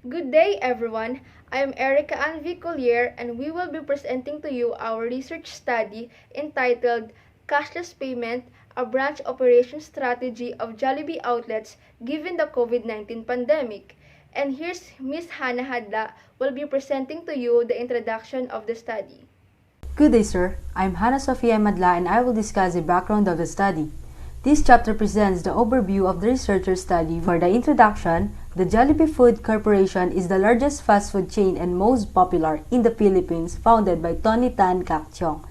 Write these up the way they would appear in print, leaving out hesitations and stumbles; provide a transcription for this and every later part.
Good day, everyone. I am Erica Ann Collier, and we will be presenting to you our research study entitled Cashless Payment, a Branch Operation Strategy of Jollibee Outlets Given the COVID-19 Pandemic. And here's Miss Hannah Hadla will be presenting to you the introduction of the study. Good day, sir. I'm Hannah Sofia Madla and I will discuss the background of the study. This chapter presents the overview of the researcher's study. For the introduction, the Jollibee Food Corporation is the largest fast food chain and most popular in the Philippines, founded by Tony Tan Kak Chiong.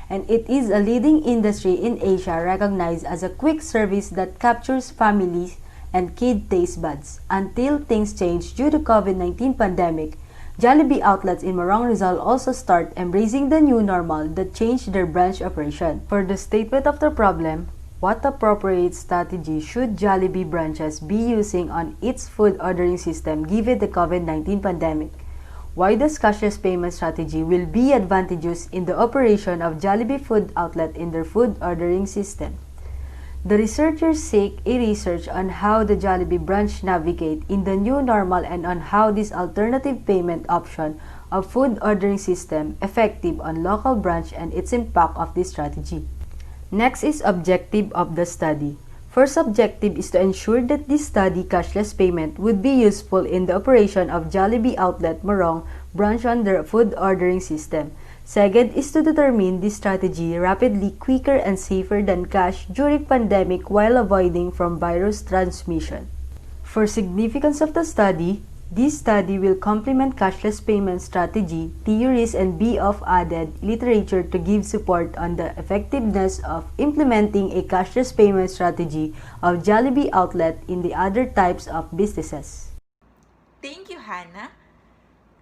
And it is a leading industry in Asia recognized as a quick service that captures families and kid taste buds. Until things changed due to COVID-19 pandemic, Jollibee outlets in Morong Rizal also start embracing the new normal that changed their branch operation. For the statement of the problem, what appropriate strategy should Jollibee branches be using on its food ordering system given the COVID-19 pandemic? Why does cashless payment strategy will be advantageous in the operation of Jollibee food outlet in their food ordering system? The researchers seek a research on how the Jollibee branch navigate in the new normal and on how this alternative payment option of food ordering system effective on local branch and its impact of this strategy. Next is objective of the study. First objective is to ensure that this study cashless payment would be useful in the operation of Jollibee Outlet Morong branch on their food ordering system. Second is to determine this strategy rapidly, quicker, and safer than cash during pandemic while avoiding from virus transmission. For significance of the study, this study will complement cashless payment strategy, theories, and be of added literature to give support on the effectiveness of implementing a cashless payment strategy of Jollibee outlet in the other types of businesses. Thank you, Hannah.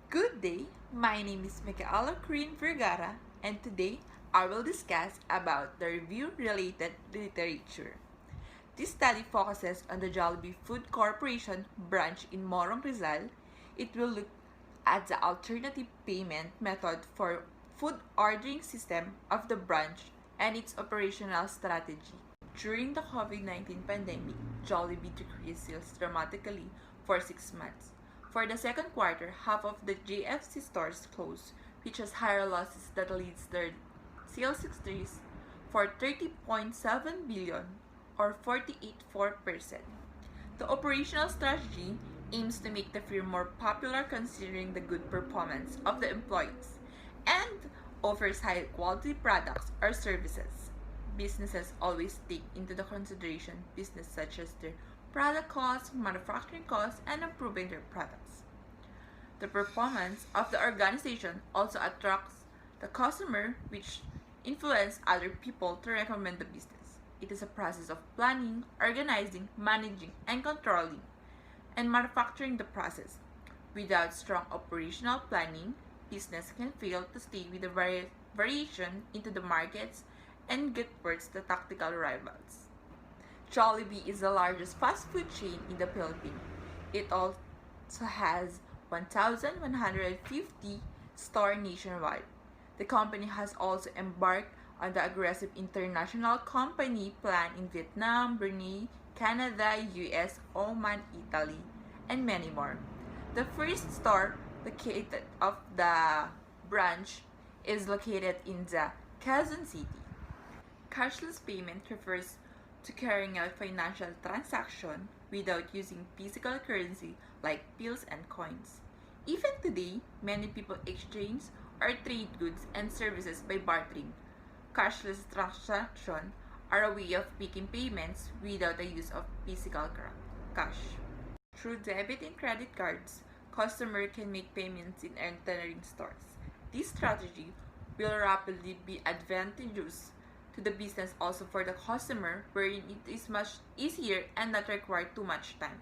Good day. My name is Micaela Corinne Vergara, and today I will discuss about the review-related literature. This study focuses on the Jollibee Food Corporation branch in Morong Rizal. It will look at the alternative payment method for food ordering system of the branch and its operational strategy. During the COVID-19 pandemic, Jollibee decreased sales dramatically for 6 months. For the second quarter, half of the JFC stores closed, which has higher losses that leads their sales decrease for 30.7 billion or 48.4%. The operational strategy aims to make the firm more popular considering the good performance of the employees and offers high quality products or services. Businesses always take into the consideration business such as their product costs, manufacturing costs, and improving their products. The performance of the organization also attracts the customer, which influence other people to recommend the business. It is a process of planning, organizing, managing, and controlling, and manufacturing the process. Without strong operational planning, business can fail to stay with the variation into the markets and get towards the tactical rivals. Jollibee is the largest fast food chain in the Philippines. It also has 1,150 stores nationwide. The company has also embarked on the aggressive international company plan in Vietnam, Brunei, Canada, US, Oman, Italy, and many more. The first store located of the branch is located in the Quezon City. Cashless payment refers to carrying out financial transaction without using physical currency like bills and coins. Even today, many people exchange or trade goods and services by bartering. Cashless transactions are a way of making payments without the use of physical cash. Through debit and credit cards, customers can make payments in entering stores. This strategy will rapidly be advantageous to the business also for the customer, wherein it is much easier and not require too much time.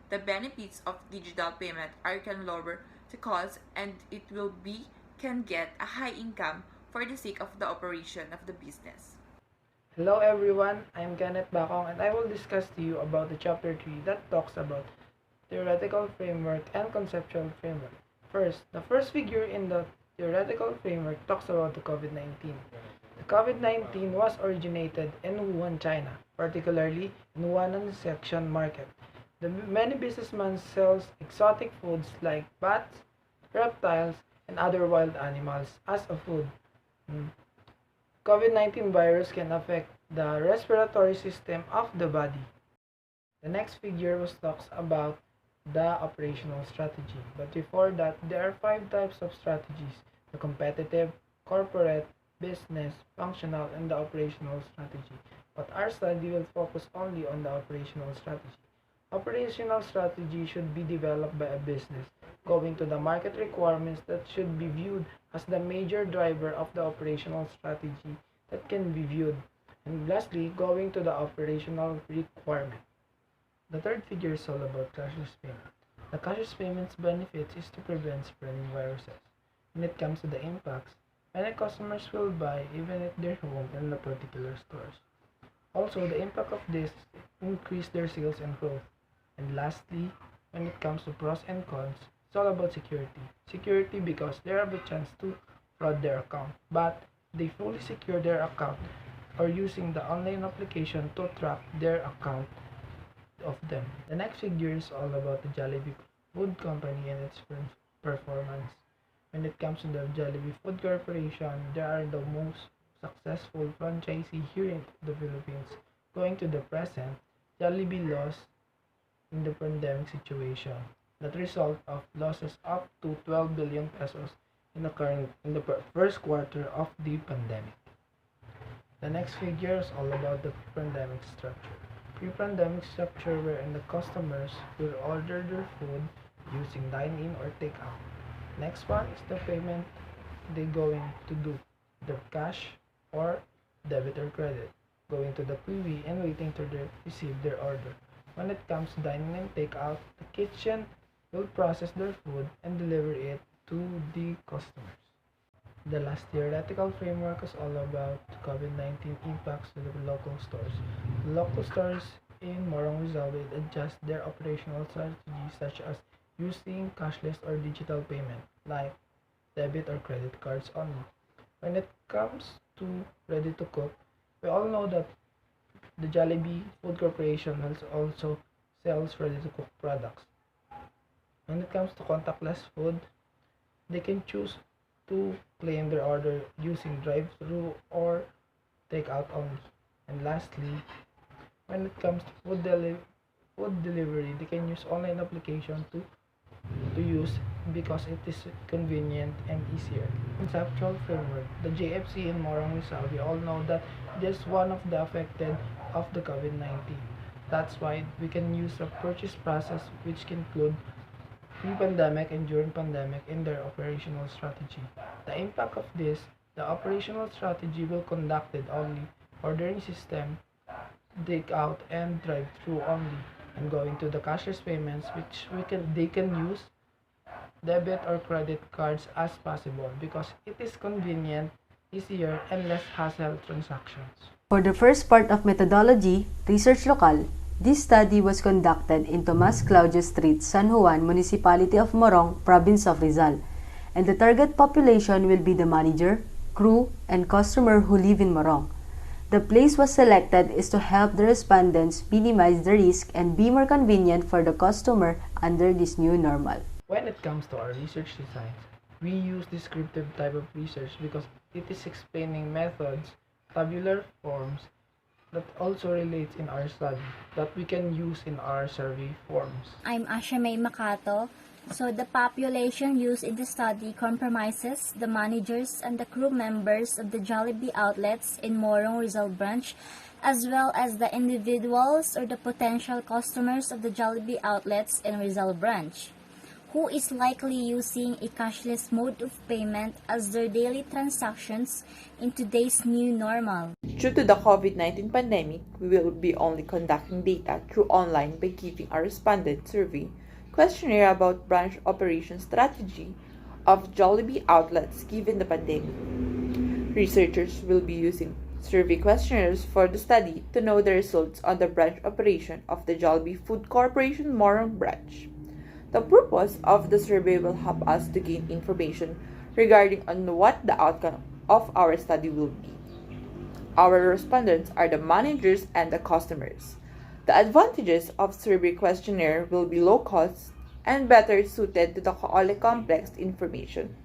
The benefits of digital payment are can lower the cost and it will be can get a high income for the sake of the operation of the business. Hello everyone, I am Kenneth Bakong and I will discuss to you about the chapter 3 that talks about theoretical framework and conceptual framework. First, the first figure in the theoretical framework talks about the COVID-19. The COVID-19 was originated in Wuhan, China, particularly in Wuhan section market. Many businessmen sell exotic foods like bats, reptiles, and other wild animals as a food. Mm. COVID-19 virus can affect the respiratory system of the body. The next figure was talks about the operational strategy. But before that, there are 5 types of strategies: the competitive, corporate, business, functional, and the operational strategy. But our study will focus only on the operational strategy. Operational strategy should be developed by a business, going to the market requirements that should be viewed as the major driver of the operational strategy that can be viewed. And lastly, going to the operational requirement. The third figure is all about cashless payment. The cashless payment's benefits is to prevent spreading viruses. When it comes to the impacts, many customers will buy even at their home in the particular stores. Also, the impact of this increase their sales and growth. And lastly, when it comes to pros and cons, it's all about security. Security because they have a chance to fraud their account, but they fully secure their account or using the online application to track their account of them. The next figure is all about the Jollibee Food Company and its performance. When it comes to the Jollibee Food Corporation, they are the most successful franchisee here in the Philippines. Going to the present, Jollibee lost in the pandemic situation. That result of losses up to 12 billion pesos in the first quarter of the pandemic. The next figure is all about the pre-pandemic structure. Pre-pandemic structure wherein the customers will order their food using dine-in or take-out. Next one is the payment they going to do, the cash or debit or credit, going to the PV and waiting to receive their order. When it comes to dining and take-out, the kitchen will process their food and deliver it to the customers. The last theoretical framework is all about COVID-19 impacts to the local stores. The local stores in Morong Rizal will adjust their operational strategies such as using cashless or digital payment like debit or credit cards only. When it comes to ready to cook, we all know that the Jollibee Food Corporation also sells ready to cook products. When it comes to contactless food, they can choose to claim their order using drive-through or take-out only. And lastly, when it comes to food delivery, they can use online application to use because it is convenient and easier. Conceptual framework. The JFC in Morong Rizal, we all know that it is one of the affected of the COVID-19. That's why we can use a purchase process which can include pre-pandemic and during pandemic in their operational strategy. The impact of this, the operational strategy will conducted only ordering system, take out and drive through only, and going to the cashless payments which they can use debit or credit cards as possible because it is convenient, easier, and less hassle transactions. For the first part of methodology, research local, this study was conducted in Tomas Claudio Street, San Juan, Municipality of Morong, Province of Rizal, and the target population will be the manager, crew, and customer who live in Morong. The place was selected is to help the respondents minimize the risk and be more convenient for the customer under this new normal. When it comes to our research designs, we use descriptive type of research because it is explaining methods, tabular forms, that also relates in our study that we can use in our survey forms. I'm Asha May Makato. So the population used in the study comprises the managers and the crew members of the Jollibee outlets in Morong Rizal branch, as well as the individuals or the potential customers of the Jollibee outlets in Rizal branch, who is likely using a cashless mode of payment as their daily transactions in today's new normal. Due to the COVID-19 pandemic, we will be only conducting data through online by giving our respondent survey questionnaire about branch operation strategy of Jollibee outlets given the pandemic. Researchers will be using survey questionnaires for the study to know the results on the branch operation of the Jollibee Food Corporation Morong branch. The purpose of the survey will help us to gain information regarding on what the outcome of our study will be. Our respondents are the managers and the customers. The advantages of survey questionnaire will be low cost and better suited to the all complex information.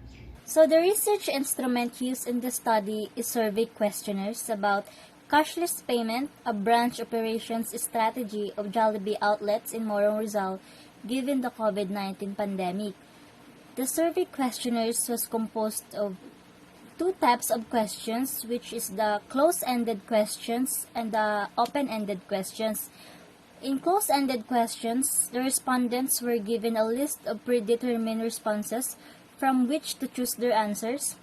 So the research instrument used in the study is survey questionnaires about cashless payment, a branch operations strategy of Jollibee outlets in Morong Rizal given the COVID-19 pandemic. The survey questionnaires was composed of two types of questions, which is the close-ended questions and the open-ended questions. In close-ended questions, the respondents were given a list of predetermined responses from which to choose their answers,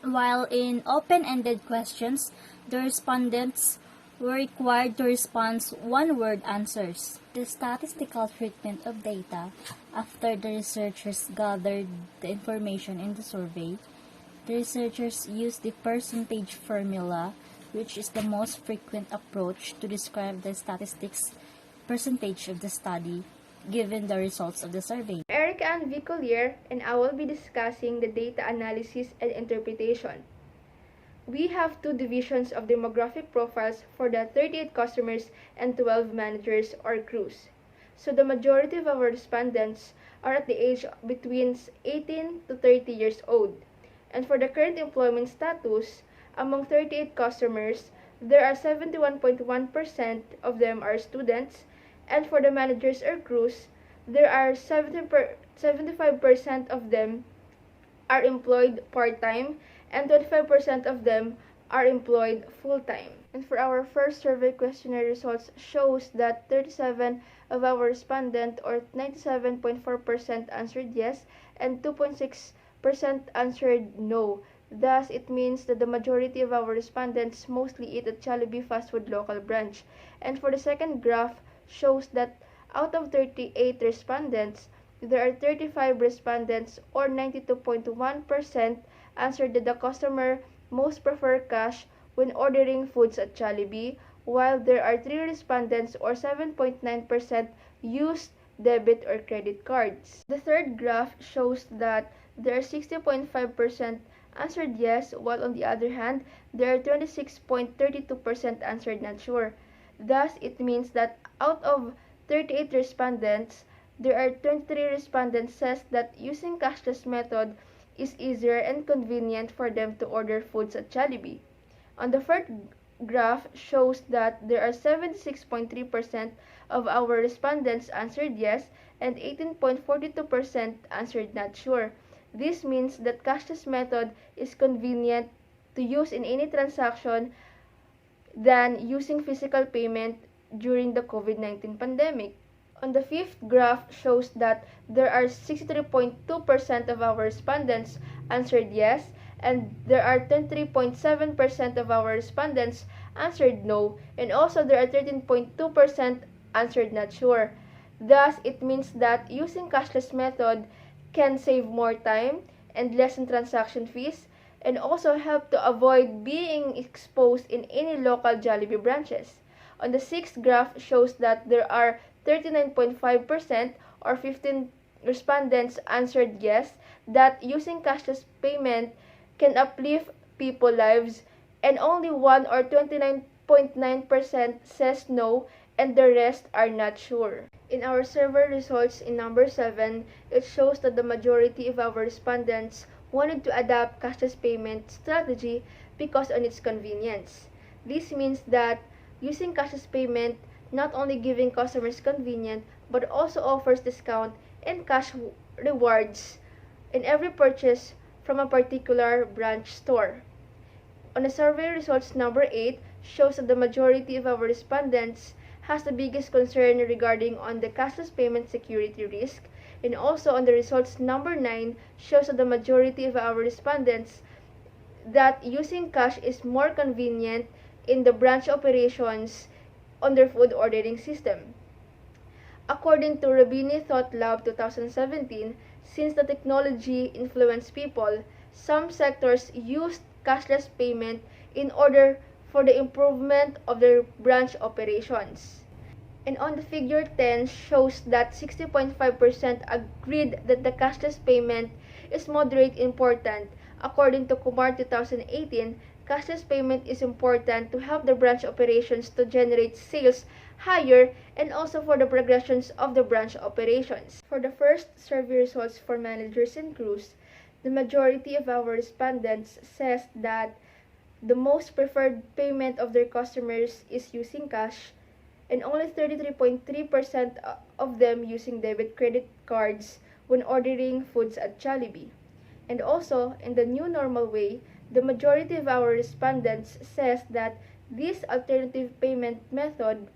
while in open-ended questions, the respondents were required to respond one-word answers. The statistical treatment of data after the researchers gathered the information in the survey, the researchers used the percentage formula, which is the most frequent approach to describe the statistics percentage of the study given the results of the survey. Erica Ann Vicollier, and I will be discussing the data analysis and interpretation. We have two divisions of demographic profiles for the 38 customers and 12 managers or crews. So the majority of our respondents are at the age between 18 to 30 years old. And for the current employment status, among 38 customers, there are 71.1% of them are students, and for the managers or crews, there are 75% of them are employed part-time and 25% of them are employed full-time. And for our first survey questionnaire results shows that 37 of our respondents or 97.4% answered yes and 2.6% answered no. Thus, it means that the majority of our respondents mostly eat at Jollibee fast food local branch. And for the second graph shows that out of 38 respondents, there are 35 respondents or 92.1% answered that the customer most prefer cash when ordering foods at Jollibee, while there are 3 respondents or 7.9% used debit or credit cards. The third graph shows that there are 60.5% answered yes, while on the other hand, there are 26.32% answered not sure. Thus, it means that out of 38 respondents, there are 23 respondents says that using cashless method is easier and convenient for them to order foods at Jollibee. On the first graph shows that there are 76.3% of our respondents answered yes and 18.42% answered not sure. This means that cashless method is convenient to use in any transaction than using physical payment during the COVID-19 pandemic. On the fifth graph shows that there are 63.2% of our respondents answered yes and there are 23.7% of our respondents answered no, and also there are 13.2% answered not sure. Thus, it means that using cashless method can save more time and lessen transaction fees and also help to avoid being exposed in any local Jollibee branches. On the sixth graph shows that there are 39.5% or 15 respondents answered yes that using cashless payment can uplift people's lives, and only 1 or 29.9% says no and the rest are not sure. In our survey results in number 7, it shows that the majority of our respondents wanted to adopt cashless payment strategy because of its convenience. This means that using cashless payment not only giving customers convenience but also offers discount and cash rewards in every purchase from a particular branch store. On the survey results number 8 shows that the majority of our respondents has the biggest concern regarding on the cashless payment security risk, and also on the results number 9 shows that the majority of our respondents that using cash is more convenient in the branch operations on their food ordering system. According to Robbini Thought Lab 2017, since the technology influenced people, some sectors used cashless payment in order for the improvement of their branch operations. And on the figure 10 shows that 60.5% agreed that the cashless payment is moderate important. According to Kumar 2018, cashless payment is important to help the branch operations to generate sales higher and also for the progressions of the branch operations. For the first survey results for managers and crews, the majority of our respondents says that the most preferred payment of their customers is using cash, and only 33.3% of them using debit credit cards when ordering foods at Jollibee. And also, in the new normal way, the majority of our respondents says that this alternative payment method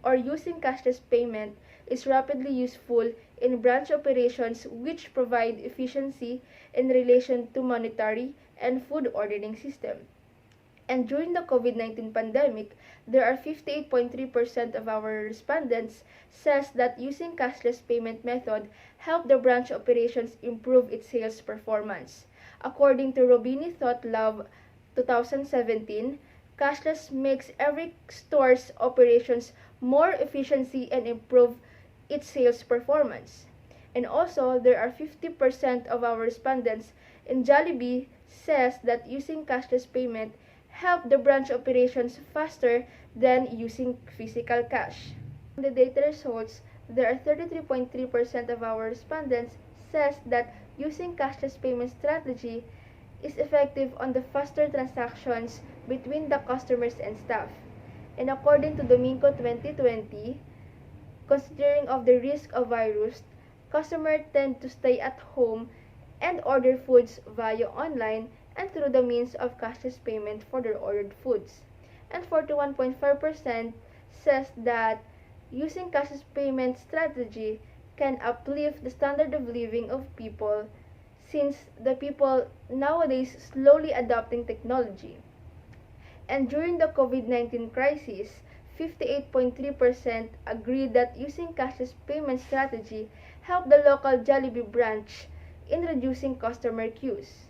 or using cashless payment is rapidly useful in branch operations which provide efficiency in relation to monetary and food ordering system. And during the COVID-19 pandemic, there are 58.3% of our respondents says that using cashless payment method helped the branch operations improve its sales performance. According to Robini Thought Lab 2017, cashless makes every store's operations more efficiency and improve its sales performance. And also, there are 50% of our respondents in Jollibee says that using cashless payment help the branch operations faster than using physical cash. In the data results, there are 33.3% of our respondents says that using cashless payment strategy is effective on the faster transactions between the customers and staff. And according to Domingo 2020, considering of the risk of virus, customers tend to stay at home and order foods via online and through the means of cashless payment for their ordered foods. And 41.5% says that using cashless payment strategy can uplift the standard of living of people since the people nowadays slowly adopting technology. And during the COVID-19 crisis, 58.3% agreed that using cashless payment strategy helped the local Jollibee branch in reducing customer queues.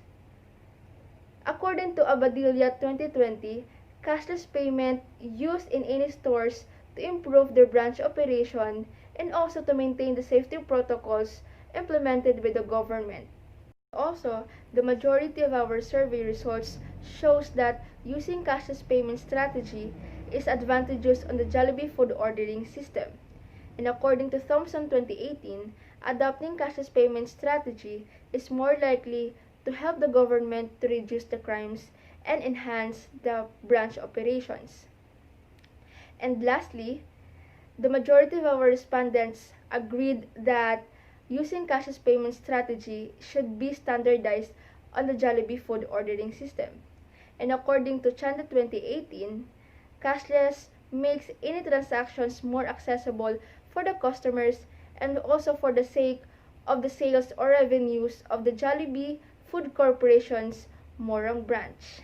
According to Abadilla 2020, cashless payment used in any stores to improve their branch operation and also to maintain the safety protocols implemented by the government. Also, the majority of our survey results shows that using cashless payment strategy is advantageous on the Jollibee food ordering system. And according to Thompson 2018, adopting cashless payment strategy is more likely to help the government to reduce the crimes and enhance the branch operations. And lastly, the majority of our respondents agreed that using cashless payment strategy should be standardized on the Jollibee food ordering system. And according to Chanda 2018, cashless makes any transactions more accessible for the customers and also for the sake of the sales or revenues of the Jollibee Food Corporation's Morong branch.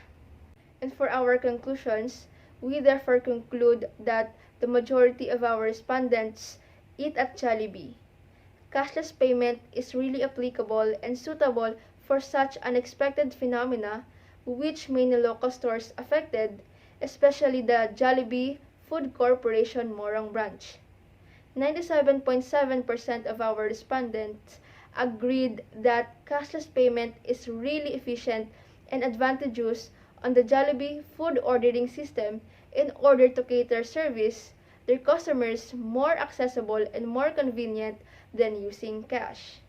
And for our conclusions, we therefore conclude that the majority of our respondents eat at Jollibee. Cashless payment is really applicable and suitable for such unexpected phenomena which many local stores affected, especially the Jollibee Food Corporation Morong branch. 97.7% of our respondents agreed that cashless payment is really efficient and advantageous on the Jollibee food ordering system in order to cater service their customers more accessible and more convenient than using cash.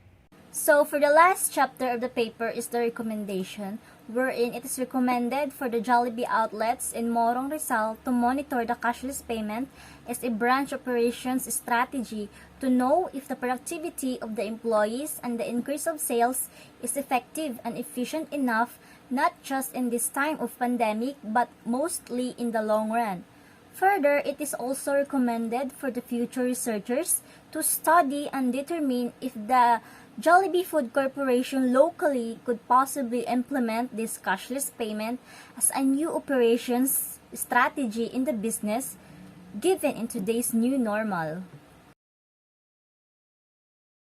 So for the last chapter of the paper is the recommendation, wherein it is recommended for the Jollibee outlets in Morong Rizal to monitor the cashless payment as a branch operations strategy to know if the productivity of the employees and the increase of sales is effective and efficient enough not just in this time of pandemic but mostly in the long run. Further, it is also recommended for the future researchers to study and determine if the Jollibee Food Corporation locally could possibly implement this cashless payment as a new operations strategy in the business given in today's new normal.